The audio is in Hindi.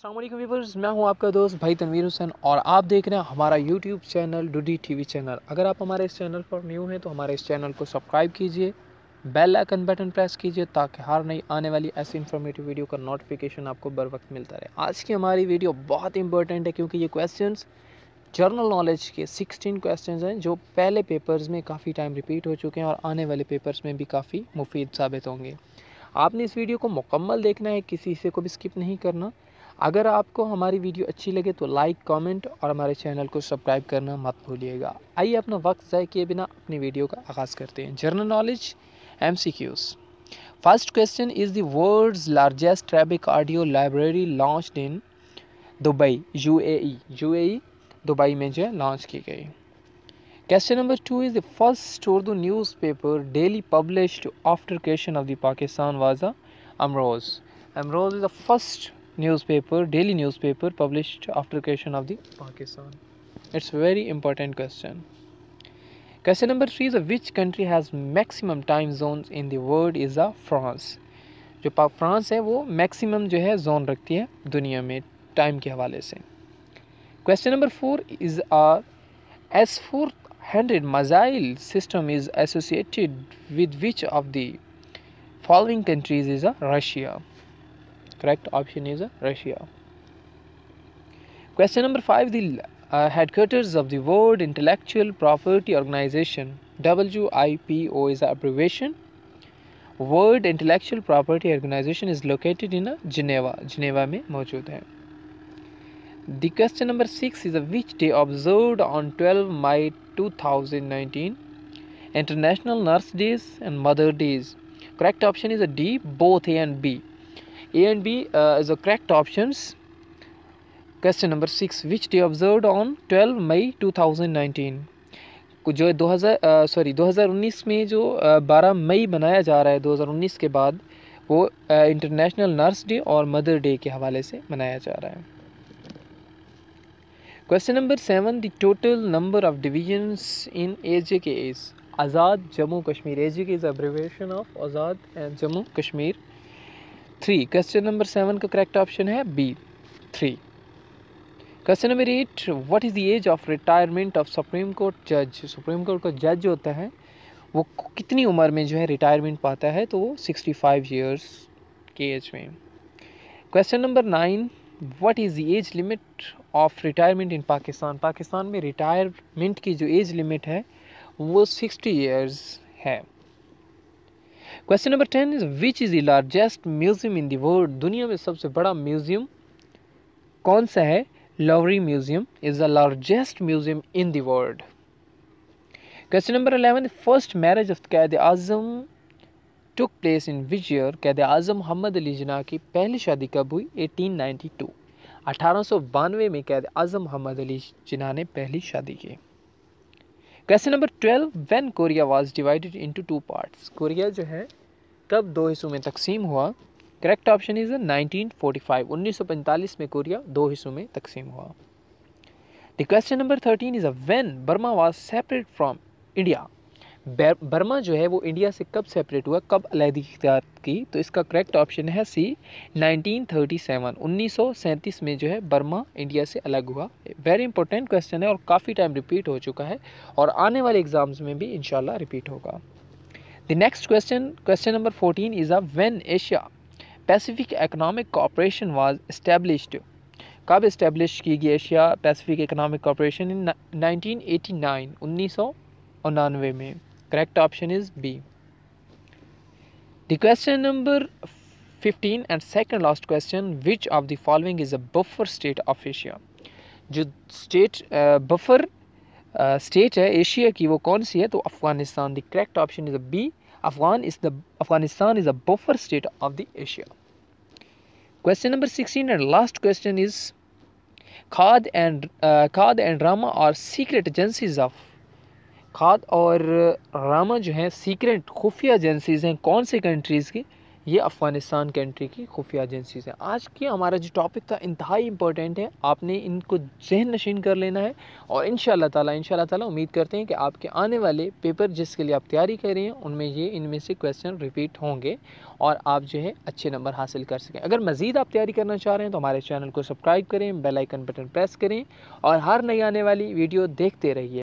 अस्सलाम वालेकुम व्यूअर्स, मैं हूं आपका दोस्त भाई तनवीर हुसैन और आप देख रहे हैं हमारा यूट्यूब चैनल डूडी टीवी चैनल। अगर आप हमारे इस चैनल पर न्यू हैं तो हमारे इस चैनल को सब्सक्राइब कीजिए, बेल आइकन बटन प्रेस कीजिए ताकि हर नई आने वाली ऐसी इन्फॉर्मेटिव वीडियो का नोटिफिकेशन आपको बर वक्त मिलता रहे। आज की हमारी वीडियो बहुत इंपॉर्टेंट है क्योंकि ये क्वेश्चंस जर्नल नॉलेज के 16 क्वेश्चंस हैं जो पहले पेपर्स में काफ़ी टाइम रिपीट हो चुके हैं और आने वाले पेपर्स में भी काफ़ी मुफीद साबित होंगे। आपने इस वीडियो को मुकम्मल देखना है, किसी से को भी स्किप नहीं करना। अगर आपको हमारी वीडियो अच्छी लगे तो लाइक, कमेंट और हमारे चैनल को सब्सक्राइब करना मत भूलिएगा। आइए अपना वक्त ज़ाय किए बिना अपनी वीडियो का आगाज़ करते हैं। General knowledge MCQs। First question is the world's largest traffic audio library launched in Dubai, UAE Dubai में जो है लॉन्च की गई। Question number 2 is the first Urdu newspaper daily published after creation of the Pakistan was the Amroz. Amroz is the first daily newspaper published after creation of the Pakistan. It's a very important question. Question number 3 is which country has maximum time zones in the world is the France. जो फ्रांस है वो मैक्सिमम जो है जोन रखती है दुनिया में टाइम के हवाले से। Question number 4 is S-400 missile system is associated with which of the following countries is Russia? Correct option is Russia. Question number 5. The headquarters of the World Intellectual Property Organization, WIPO is the abbreviation. World Intellectual Property Organization is located in Geneva में मौजूद है। The question number 6 is which day observed on 12 May 2019? International Nurse Days and Mother Days. Correct option is a D, both A and B. A and B is the correct options. Question number 6, which day observed on 12 May 2019? जो 2019 में जो 12 मई बनाया जा रहा है 2019 के बाद, वो इंटरनेशनल नर्स डे और मदर डे के हवाले से मनाया जा रहा है। Question number 7, the total number of divisions in AJK is Azad Jammu Kashmir. AJK is abbreviation of Azad and Jammu Kashmir. 3. Question number 7 का correct option है B, 3. Question number 8, what is the age of retirement of Supreme Court judge? Supreme Court का जज जो होता है वो कितनी उम्र में जो है रिटायरमेंट पाता है? तो वो 65 years की एज में। Question number 9, what is the age limit of retirement in Pakistan? Pakistan में रिटायरमेंट की जो एज लिमिट है वो 60 years है। Question number 10 is which is the largest museum in the world? दुनिया में सबसे बड़ा म्यूजियम कौन सा है? Louvre museum is the largest museum in the world. Question number 11, first marriage of Quaid Azam took place in which year? कैद आजम मोहम्मद अली जिन्ना की पहली शादी कब हुई? 1892, 1892 में कैद आजम मोहम्मद अली जिन्ना ने पहली शादी की। Question number 12, when Korea was divided into 2 parts? Korea जो है कब 2 हिस्सों में तकसीम हुआ? करेक्ट ऑप्शन इज 1945, 1945 में कोरिया 2 हिस्सों में तकसीम हुआ। The question number 13 is when Burma was separate from India? Burma जो है वो इंडिया से कब सेपरेट हुआ, कब अलहदी इख्तियार की? तो इसका करेक्ट ऑप्शन है सी, 1937, 1937 में जो है बर्मा इंडिया से अलग हुआ। वेरी इंपॉर्टेंट क्वेश्चन है और काफ़ी टाइम रिपीट हो चुका है और आने वाले एग्जाम्स में भी इंशाल्लाह रिपीट होगा। The next question number 14 is when Asia Pacific economic cooperation was established? कब एस्टेब्लिश की गई एशिया पैसिफिक इकोनॉमिक कोऑपरेशन? इन 1989, 1999 में। Correct option is B. The question number 15 and second last question, which of the following is a buffer state of Asia? जो स्टेट बफर स्टेट है एशिया की वो कौन सी है? तो Afghanistan. The correct option is B. Afghanistan is a buffer state of the Asia. Question number 16 and last question is Khad and Rama are secret agencies of? Khad और रामा जो हैं सीक्रेट खुफिया एजेंसीज हैं कौन से कंट्रीज़ की? ये अफ़गानिस्तान कंट्री की खुफिया एजेंसीज़ हैं। आज की हमारा जो टॉपिक था इंतहाई इंपॉर्टेंट है, आपने इनको ज़हन नशीन कर लेना है और इंशाअल्लाह ताला उम्मीद करते हैं कि आपके आने वाले पेपर जिसके लिए आप तैयारी कर रहे हैं उनमें इनमें से क्वेश्चन रिपीट होंगे और आप जो है अच्छे नंबर हासिल कर सकें। अगर मज़ीद आप तैयारी करना चाह रहे हैं तो हमारे चैनल को सब्सक्राइब करें, बेल आइकन बटन प्रेस करें और हर नई आने वाली वीडियो देखते रहिए।